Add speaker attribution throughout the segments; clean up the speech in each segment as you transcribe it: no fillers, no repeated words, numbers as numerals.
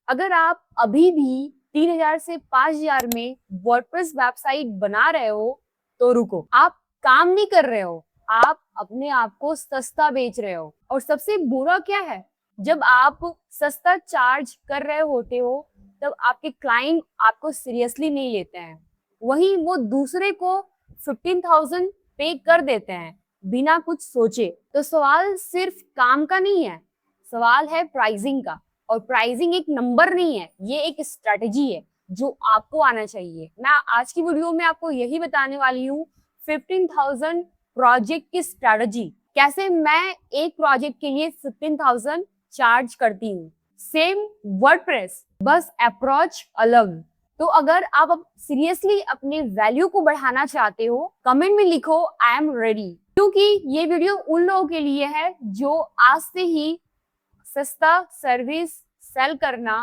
Speaker 1: अगर आप अभी भी 3000 से 5000 में वर्डप्रेस वेबसाइट बना रहे हो तो रुको, आप काम नहीं कर रहे हो, आप अपने आप को सस्ता बेच रहे हो। और सबसे बुरा क्या है, जब आप सस्ता चार्ज कर रहे होते हो तब आपके क्लाइंट आपको सीरियसली नहीं लेते हैं, वहीं वो दूसरे को 15,000 पे कर देते हैं बिना कुछ सोचे। तो सवाल सिर्फ काम का नहीं है, सवाल है प्राइसिंग का। और प्राइसिंग एक नंबर नहीं है, ये एक स्ट्रेटजी है जो आपको आना चाहिए। मैं आज की वीडियो में आपको यही बताने वाली हूँ 15,000 प्रोजेक्ट की स्ट्रेटजी, कैसे मैं एक प्रोजेक्ट के लिए 15,000 चार्ज करती हूँ। सेम वर्डप्रेस, बस अप्रोच अलग। तो अगर आप सीरियसली अपने वैल्यू को बढ़ाना चाहते हो, कमेंट में लिखो आई एम रेडी, क्योंकि ये वीडियो उन लोगों के लिए है जो आज से ही सस्ता सर्विस सेल करना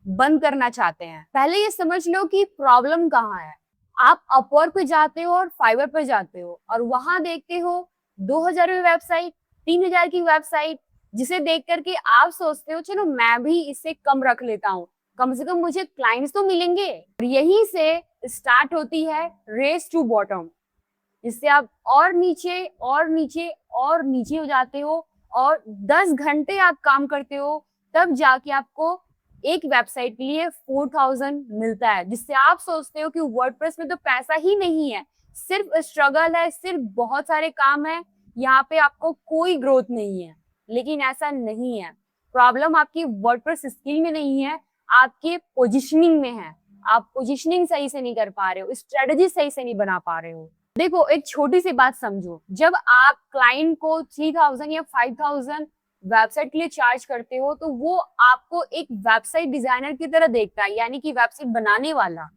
Speaker 1: बंद करना चाहते हैं। पहले ये समझ लो कि प्रॉब्लम कहाँ है। आप अपवर्क पे जाते हो और फाइवर पे जाते हो और वहां देखते हो 2000 की वेबसाइट, 3000 की वेबसाइट, जिसे देख करके आप सोचते हो चलो मैं भी इससे कम रख लेता हूँ, कम से कम मुझे क्लाइंट्स तो मिलेंगे। और यहीं से स्टार्ट होती है रेस टू बॉटम, जिससे आप और नीचे और नीचे और नीचे हो जाते हो और 10 घंटे आप काम करते हो, तब जाके आपको एक वेबसाइट के लिए 4,000 मिलता है, जिससे आप सोचते हो कि वर्डप्रेस में तो पैसा ही नहीं है, सिर्फ स्ट्रगल है, सिर्फ बहुत सारे काम है, यहाँ पे आपको कोई ग्रोथ नहीं है। लेकिन ऐसा नहीं है, प्रॉब्लम आपकी वर्डप्रेस स्किल में नहीं है, आपके पोजिशनिंग में है। आप पोजिशनिंग सही से नहीं कर पा रहे हो, स्ट्रेटजी सही से नहीं बना पा रहे हो। देखो, एक छोटी सी बात समझो, जब आप क्लाइंट को 3,000 या 5,000 वेबसाइट के लिए चार्ज करते हो तो वो आपको एक वेबसाइट डिजाइनर की तरह देखता है, यानी कि वेबसाइट बनाने वाला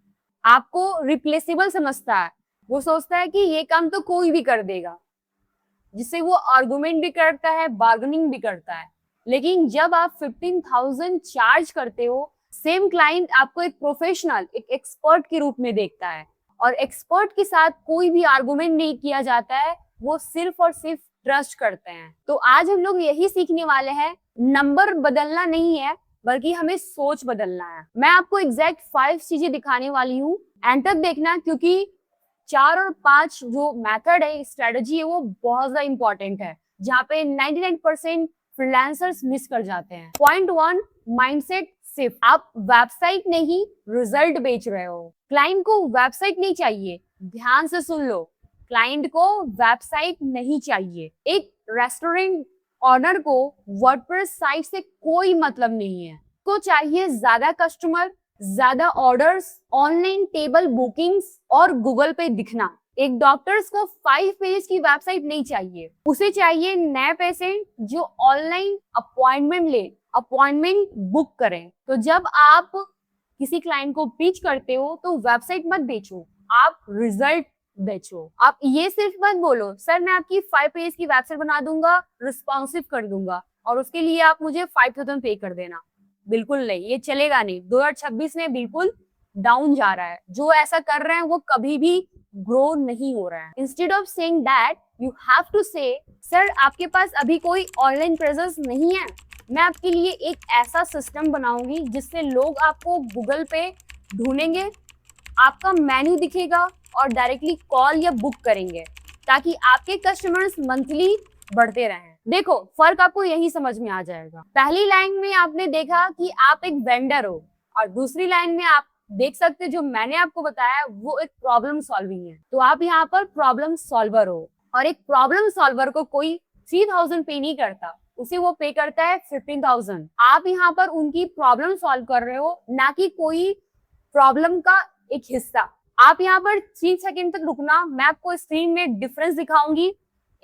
Speaker 1: आपको रिप्लेसेबल समझता है। वो सोचता है कि ये काम तो कोई भी कर देगा, जिससे वो आर्गुमेंट भी करता है, बार्गेनिंग भी करता है। लेकिन जब आप 15,000 चार्ज करते हो, सेम क्लाइंट आपको एक प्रोफेशनल, एक एक्सपर्ट के रूप में देखता है। और एक्सपर्ट के साथ कोई भी आर्गुमेंट नहीं किया जाता है, वो सिर्फ और सिर्फ ट्रस्ट करते हैं। तो आज हम लोग यही सीखने वाले हैं, नंबर बदलना नहीं है बल्कि हमें सोच बदलना है। मैं आपको एग्जैक्ट 5 चीजें दिखाने वाली हूँ, एंड तक देखना, क्योंकि 4 और 5 जो मेथड है, स्ट्रेटजी है, वो बहुत ज्यादा इंपॉर्टेंट है, जहाँ पे 99% फ्रीलांसर्स मिस कर जाते हैं। Point 1, mindset shift. आप वेबसाइट नहीं रिजल्ट बेच रहे हो। क्लाइंट को वेबसाइट नहीं चाहिए, ध्यान से सुन लो, क्लाइंट को वेबसाइट नहीं चाहिए। एक रेस्टोरेंट ऑनर को वर्डप्रेस साइट से कोई मतलब नहीं है, को चाहिए ज्यादा कस्टमर, ज्यादा ऑर्डर्स, ऑनलाइन टेबल बुकिंग्स और गूगल पे दिखना। एक डॉक्टर्स को 5 पेज की वेबसाइट नहीं चाहिए, उसे चाहिए नए पेशेंट जो ऑनलाइन अपॉइंटमेंट ले, अपॉइंटमेंट बुक करें। तो जब आप किसी क्लाइंट को पिच करते हो तो वेबसाइट मत बेचो, आप रिजल्ट बेचो। आप ये सिर्फ मत बोलो सर मैं आपकी 5 पेज की वेबसाइट बना दूंगा, रिस्पॉन्सिव कर दूंगा और उसके लिए आप मुझे 5,000 पे कर देना। बिल्कुल नहीं, ये चलेगा नहीं। 2026 में बिल्कुल डाउन जा रहा है। जो ऐसा कर रहे हैं वो कभी भी ग्रो नहीं हो रहा है। Instead of saying that you have to say sir आपके पास अभी कोई ऑनलाइन प्रेजेंस नहीं है, मैं आपके लिए एक ऐसा सिस्टम बनाऊंगी जिससे लोग आपको गूगल पे ढूंढेंगे, आपका मेन्यू दिखेगा और डायरेक्टली कॉल या बुक करेंगे, ताकि आपके कस्टमर्स मंथली बढ़ते रहें। देखो, फर्क आपको यही समझ में आ जाएगा। पहली लाइन में आपने देखा कि आप एक वेंडर हो और दूसरी लाइन में आप देख सकते जो मैंने आपको बताया वो एक प्रॉब्लम सॉल्विंग है। तो आप यहाँ पर प्रॉब्लम सॉल्वर हो और एक प्रॉब्लम सॉल्वर को कोई 3,000 पे नहीं करता, उसे वो पे करता है 15,000। आप यहाँ पर उनकी प्रॉब्लम सॉल्व कर रहे हो, ना कि कोई प्रॉब्लम का एक हिस्सा। आप यहाँ पर 3 सेकंड तक रुकना, मैं आपको स्क्रीन में डिफरेंस दिखाऊंगी,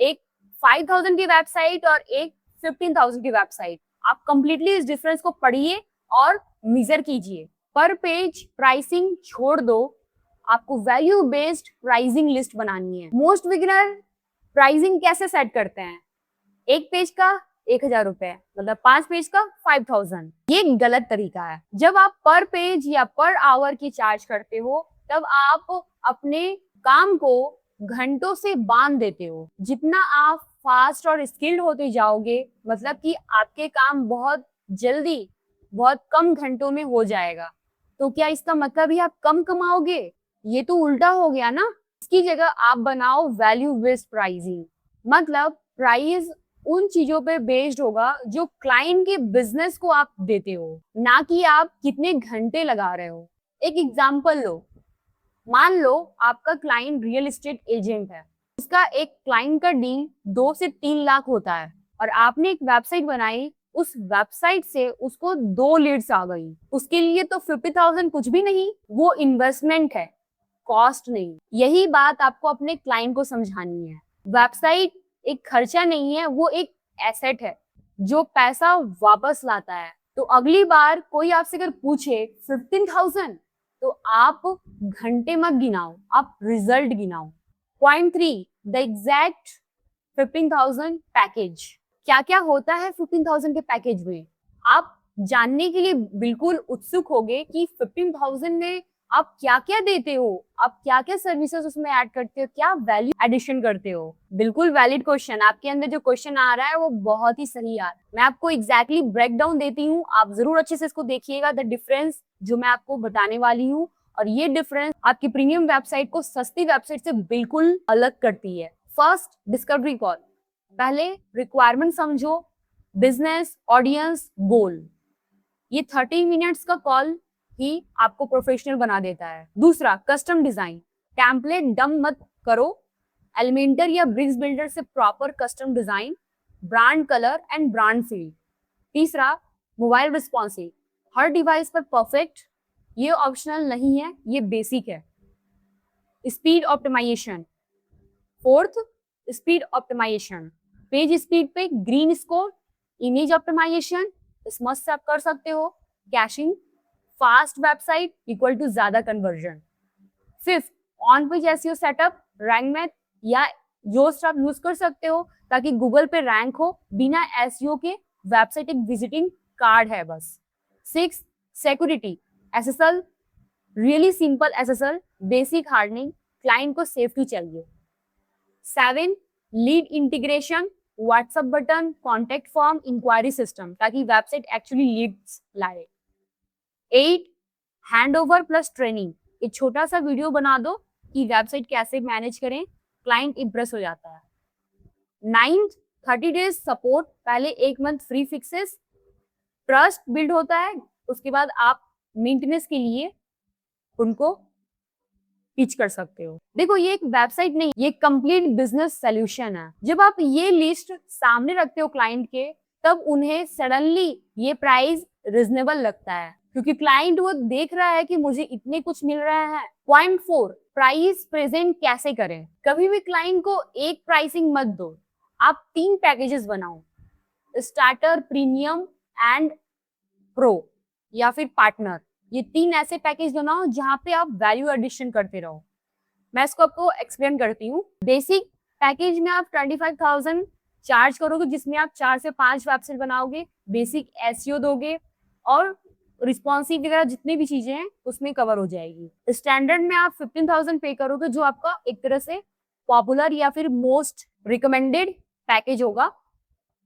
Speaker 1: एक 5,000 की वेबसाइट और एक 15,000 की वेबसाइट। आप कंप्लीटली इस डिफरेंस को पढ़िए और मेजर कीजिए। पर पेज प्राइसिंग छोड़ दो, आपको वैल्यू बेस्ड प्राइसिंग लिस्ट बनानी है। मोस्ट बिगिनर प्राइसिंग कैसे सेट करते हैं, एक पेज का 1,000 रुपए, मतलब 5 पेज का 5,000। ये गलत तरीका है। जब आप पर पेज या पर आवर की चार्ज करते हो तब आप अपने काम को घंटों से बांध देते हो। जितना आप फास्ट और स्किल्ड होते जाओगे, मतलब कि आपके काम बहुत जल्दी बहुत कम घंटों में हो जाएगा। तो क्या इसका मतलब ही आप कम कमाओगे? ये तो उल्टा हो गया ना। इसकी जगह आप बनाओ वैल्यू बेस्ड प्राइसिंग। मतलब प्राइस उन चीजों पे बेस्ड होगा जो क्लाइंट के बिजनेस को आप देते हो, ना कि आप कितने घंटे लगा रहे हो। एक एग्जांपल लो, मान लो आपका क्लाइंट रियल एस्टेट एजेंट है, उसका एक क्लाइंट का डील 2 से 3 लाख होता है और आपने एक वेबसाइट बनाई, उस वेबसाइट से उसको 2 लीड्स आ गई, उसके लिए तो 50,000 कुछ भी नहीं, वो इन्वेस्टमेंट है, कॉस्ट नहीं। यही बात आपको अपने क्लाइंट को समझानी है। वेबसाइट एक खर्चा नहीं है, वो एक एसेट है जो पैसा वापस लाता है। तो अगली बार कोई आपसे अगर पूछे 15,000, तो आप घंटे मत गिनाओ, आप रिजल्ट गिनाओ। Point 3, the exact 15,000 package. क्या क्या होता है 15,000 के पैकेज में? आप जानने के लिए बिल्कुल उत्सुक होगे कि 15,000 में आप क्या क्या देते हो, आप क्या क्या सर्विसेज उसमें ऐड करते हो, क्या वैल्यू एडिशन करते हो। बिल्कुल वैलिड क्वेश्चन, आपके अंदर जो क्वेश्चन आ रहा है वो बहुत ही सही आ रहा है। मैं आपको एग्जैक्टली ब्रेक डाउन देती हूँ, आप जरूर अच्छे से इसको देखिएगा, द डिफरेंस जो मैं आपको बताने वाली हूँ। और ये डिफरेंस आपकी प्रीमियम वेबसाइट को सस्ती वेबसाइट से बिल्कुल अलग करती है। First, discovery call. पहले रिक्वायरमेंट समझो, बिजनेस, ऑडियंस, गोल। ये 30 मिनट्स का कॉल ही आपको प्रोफेशनल बना देता है। दूसरा, कस्टम डिजाइन। टेम्पलेट डम मत करो, एलिमेंटर या ब्रिक्स बिल्डर से proper custom design, brand colour and brand feel. तीसरा, मोबाइल रिस्पॉन्सिव। हर डिवाइस पर परफेक्ट, ये ऑप्शनल नहीं है, ये बेसिक है। Speed optimisation. Fourth, speed optimisation. Page speed पे ग्रीन स्कोर, इमेज ऑप्टिमाइजेशन मस्त से आप कर सकते हो, caching, fast website equal to ज्यादा conversion. Fifth, on page SEO setup, Rank Math या योस्ट आप यूज कर सकते हो ताकि गूगल पे रैंक हो बिना एसईओ के। वेबसाइट एक विजिटिंग कार्ड है बस। Six, security, SSL, really simple SSL, basic hardening, client को सेफ्टी चाहिए। 7, lead integration, WhatsApp button, contact form, inquiry system ताकि वेबसाइट एक्चुअली लीड्स लाए। 8, हैंड ओवर प्लस ट्रेनिंग। एक छोटा सा वीडियो बना दो कि वेबसाइट कैसे मैनेज करें, क्लाइंट इंप्रेस हो जाता है। 9, 30 डेज सपोर्ट, पहले 1 month free fixes, trust build होता है, उसके बाद आप मेंटेनेंस के लिए उनको पिच कर सकते हो। देखो ये एक वेबसाइट नहीं, ये कंप्लीट बिजनेस सॉल्यूशन है। जब आप ये लिस्ट सामने रखते हो क्लाइंट के, तब उन्हें सडनली ये प्राइस रिजनेबल लगता है क्योंकि क्लाइंट वो देख रहा है कि मुझे इतने कुछ मिल रहा है। पॉइंट 4, प्राइस प्रेजेंट कैसे करें। कभी भी क्लाइंट को एक प्राइसिंग मत दो, आप 3 पैकेजेस बनाओ, स्टार्टर, प्रीमियम एंड प्रो या फिर पार्टनर। ये 3 ऐसे पैकेज बनाओ जहां पे आप वैल्यू एडिशन करते रहो। मैं इसको आपको एक्सप्लेन करती हूँ। बेसिक पैकेज में आप 25,000 चार्ज करोगे जिसमें आप 4 से 5 वेबसाइट बनाओगे, बेसिक एसईओ दोगे और रिस्पॉन्सिव वगैरह जितनी भी चीजें हैं उसमें कवर हो जाएगी। स्टैंडर्ड में आप 15,000 पे करोगे जो आपका एक तरह से पॉपुलर या फिर मोस्ट रिकमेंडेड पैकेज होगा,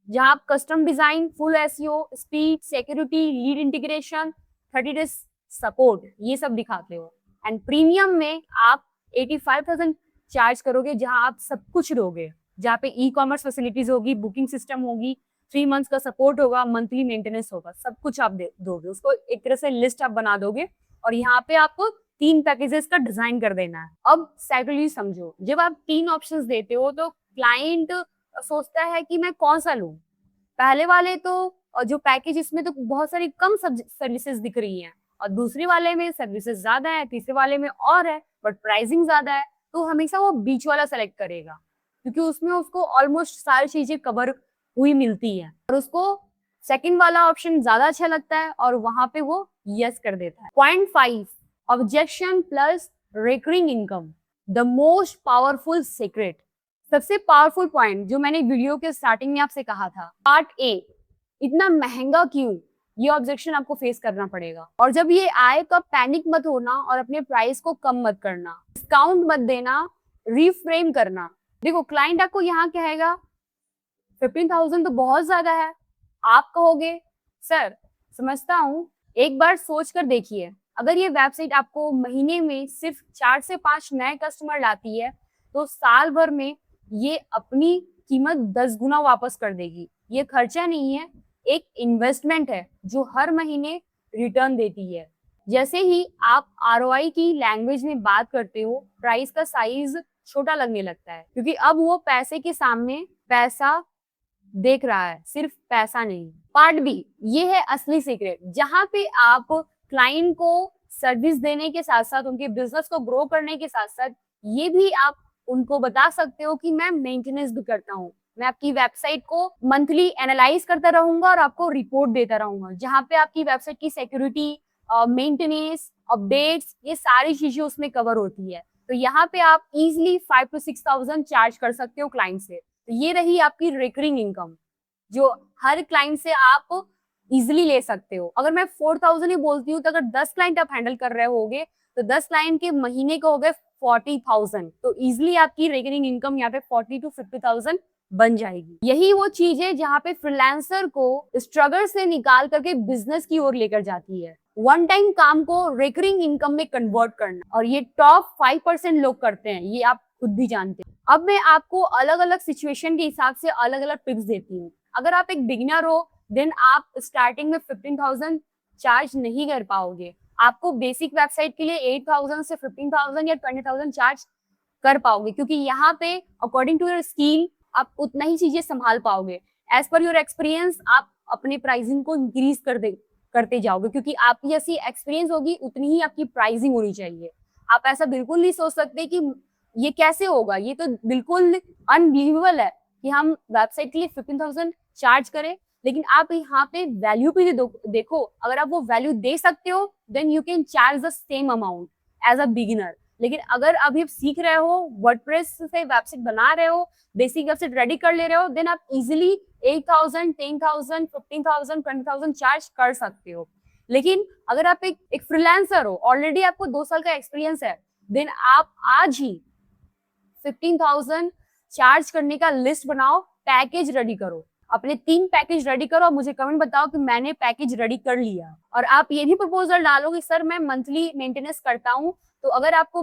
Speaker 1: जहां आप custom design, full SEO, speed, security, lead integration, 30 days support ये सब दिखाते हो। एंड प्रीमियम में आप 85,000 चार्ज करोगे जहां आप सब कुछ दोगे, जहाँ पे ई कॉमर्स फैसिलिटीज होगी, बुकिंग सिस्टम होगी, 3 मंथ्स का सपोर्ट होगा, मंथली मेंटेनेंस होगा, सब कुछ आप दोगे। उसको एक तरह से लिस्ट आप बना दोगे और यहाँ पे आपको 3 पैकेजेस का डिजाइन कर देना है। अब साइकोलॉजी समझो, जब आप 3 ऑप्शंस देते हो तो क्लाइंट सोचता है कि मैं कौन सा लूं। पहले वाले तो जो पैकेज इसमें तो बहुत सारी कम सर्विसेज दिख रही हैं और दूसरे वाले में सर्विसेज ज्यादा है, तीसरे वाले में और है बट प्राइसिंग ज्यादा है, तो हमेशा वो बीच वाला सेलेक्ट करेगा क्योंकि उसमें उसको ऑलमोस्ट सारी चीजें कवर हुई मिलती है और उसको सेकंड वाला ऑप्शन ज्यादा अच्छा लगता है और वहां पे वो यस कर देता है। Point 5, objection plus recurring income, the most powerful secret. सबसे पावरफुल पॉइंट जो मैंने वीडियो के स्टार्टिंग में आपसे कहा था, पार्ट ए, इतना महंगा क्यों, ये ऑब्जेक्शन आपको फेस करना पड़ेगा। और जब ये आए तो पैनिक मत होना और अपने प्राइस को कम मत करना, डिस्काउंट मत देना, रिफ्रेम करना। देखो क्लाइंट आपको यहाँ कहेगा 15,000 तो बहुत ज्यादा है, आप कहोगे सर समझता हूँ। एक बार सोच कर देखिए, अगर ये वेबसाइट आपको महीने में सिर्फ 4 से 5 नए कस्टमर लाती है, तो साल भर में ये अपनी कीमत 10 गुना वापस कर देगी। ये खर्चा नहीं है, एक इन्वेस्टमेंट है जो हर महीने रिटर्न देती है। जैसे ही आप आरओआई की लैंग्वेज में बात करते हो, प्राइस का साइज छोटा लगने लगता है, क्योंकि अब वो पैसे के सामने पैसा देख रहा है, सिर्फ पैसा नहीं। पार्ट बी, ये है असली सीक्रेट, जहां पे आप क्लाइंट को सर्विस देने के साथ साथ, उनके बिजनेस को ग्रो करने के साथ साथ, ये भी आप उनको बता सकते हो कि मैं मेंटेनेंस भी करता हूँ। मैं आपकी वेबसाइट को मंथली एनालाइज करता रहूंगा और आपको रिपोर्ट देता रहूंगा, जहाँ पे आपकी वेबसाइट की सिक्योरिटी, मेंटेनेंस, अपडेट्स, ये सारी चीजें उसमें कवर होती है। तो यहाँ पे आप इजिली 5 to 6,000 चार्ज कर सकते हो क्लाइंट से। तो ये रही आपकी रिकरिंग इनकम, जो हर क्लाइंट से आप इजिली ले सकते हो। अगर मैं 4,000 ही बोलती हूँ, तो अगर 10 क्लाइंट आप हैंडल कर रहे होगे, तो 10 क्लाइंट के महीने को हो गए 40,000। तो इजिली आपकी रिकरिंग इनकम यहाँ पे 40 to 50,000 बन जाएगी। यही वो चीज है जहाँ पे फ्रीलांसर को स्ट्रगल से निकाल करके बिजनेस की ओर लेकर जाती है। वन टाइम काम को रिकरिंग इनकम में कन्वर्ट करना, और ये टॉप 5% लोग करते हैं, ये आप खुद भी जानते हैं। अब मैं आपको अलग अलग सिचुएशन के हिसाब से अलग अलग टिप्स देती हूँ। अगर आप एक बिगिनर हो, देन आप स्टार्टिंग में 15,000 चार्ज नहीं कर पाओगे। आपको बेसिक वेबसाइट के लिए 8,000 से 15,000 या 20,000 चार्ज कर पाओगे, क्योंकि यहाँ पे अकॉर्डिंग टू योर स्किल आप उतना ही चीजें संभाल पाओगे। एज पर योर एक्सपीरियंस आप अपने प्राइसिंग को इंक्रीज करते जाओगे, क्योंकि आपकी जैसी एक्सपीरियंस होगी उतनी ही आपकी प्राइसिंग होनी चाहिए। आप ऐसा बिल्कुल नहीं सोच सकते कि ये कैसे होगा, ये तो बिल्कुल अनबिलीवेबल है कि हम वेबसाइट के लिए 15,000 चार्ज करें। लेकिन आप यहाँ पे वैल्यू भी देखो, अगर आप वो वैल्यू दे सकते हो, then you can charge the same amount as a beginner. लेकिन अगर अभी आप सीख रहे हो, वर्डप्रेस से वेबसाइट बना रहे हो, बेसिक वेबसाइट रेडी कर ले रहे हो, देन आप इजिली 8,000, 10,000, 15,000, 20,000 चार्ज कर सकते हो। लेकिन अगर आप एक फ्रीलांसर हो, ऑलरेडी आपको 2 साल का एक्सपीरियंस है, देन आप आज ही 15,000 चार्ज करने का लिस्ट बनाओ, पैकेज रेडी करो, अपने 3 पैकेज रेडी करो और मुझे कमेंट बताओ कि मैंने पैकेज रेडी कर लिया। और आप ये भी प्रपोजल डालो कि सर मैं मंथली मेंटेनेंस करता हूँ, तो अगर आपको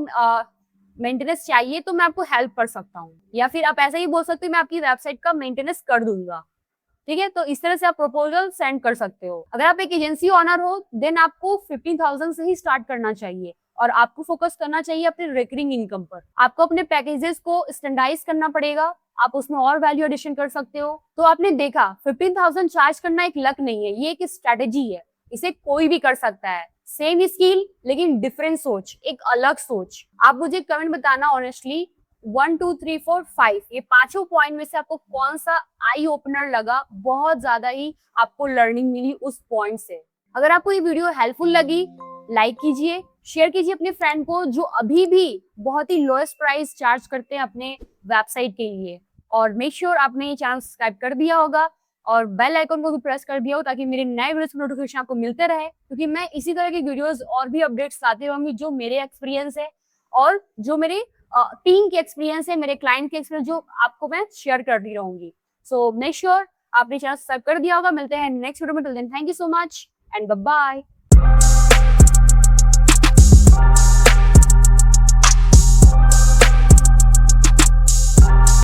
Speaker 1: मेंटेनेंस चाहिए तो मैं आपको हेल्प कर सकता हूँ, या फिर आप ऐसा ही बोल सकते हो मैं आपकी वेबसाइट का मेंटेनेंस कर दूंगा। ठीक है, तो इस तरह से आप प्रपोजल सेंड कर सकते हो। अगर आप एक एजेंसी ओनर हो, देन आपको 15,000 से ही स्टार्ट करना चाहिए और आपको फोकस करना चाहिए अपने रिकरिंग इनकम पर। आपको अपने पैकेजेस को स्टैंडर्डाइज करना पड़ेगा, आप उसमें और वैल्यू एडिशन कर सकते हो। तो आपने देखा 15,000 चार्ज करना एक लक नहीं है, ये एक स्ट्रेटेजी है, इसे कोई भी कर सकता है। सेम स्किल लेकिन डिफरेंट सोच, एक अलग सोच। आप मुझे कमेंट बताना ऑनेस्टली 1 2 3 4 5 ये पांचों पॉइंट में से आपको कौन सा आई ओपनर लगा, बहुत ज्यादा ही आपको लर्निंग मिली उस पॉइंट से। अगर आपको ये वीडियो हेल्पफुल लगी, लाइक कीजिए, शेयर कीजिए अपने फ्रेंड को जो अभी भी बहुत ही लोएस्ट प्राइस चार्ज करते हैं अपने वेबसाइट के लिए। और मेक श्योर आपने ये चैनल सब्सक्राइब कर दिया होगा और बेल आइकन को भी प्रेस कर दिया हो, ताकि मेरे नए वीडियोस की नोटिफिकेशन आपको मिलते रहे, क्योंकि मैं इसी तरह की वीडियोस और भी अपडेट्स लाते रहूंगी जो मेरे एक्सपीरियंस है और जो मेरे टीम के एक्सपीरियंस है, मेरे क्लाइंट के एक्सपीरियंस, जो आपको मैं शेयर करती रहूंगी। सो मेक श्योर आपने चैनल सब्सक्राइब कर दिया होगा। मिलते हैं नेक्स्ट वीडियो में, till then thank you so much and bye bye.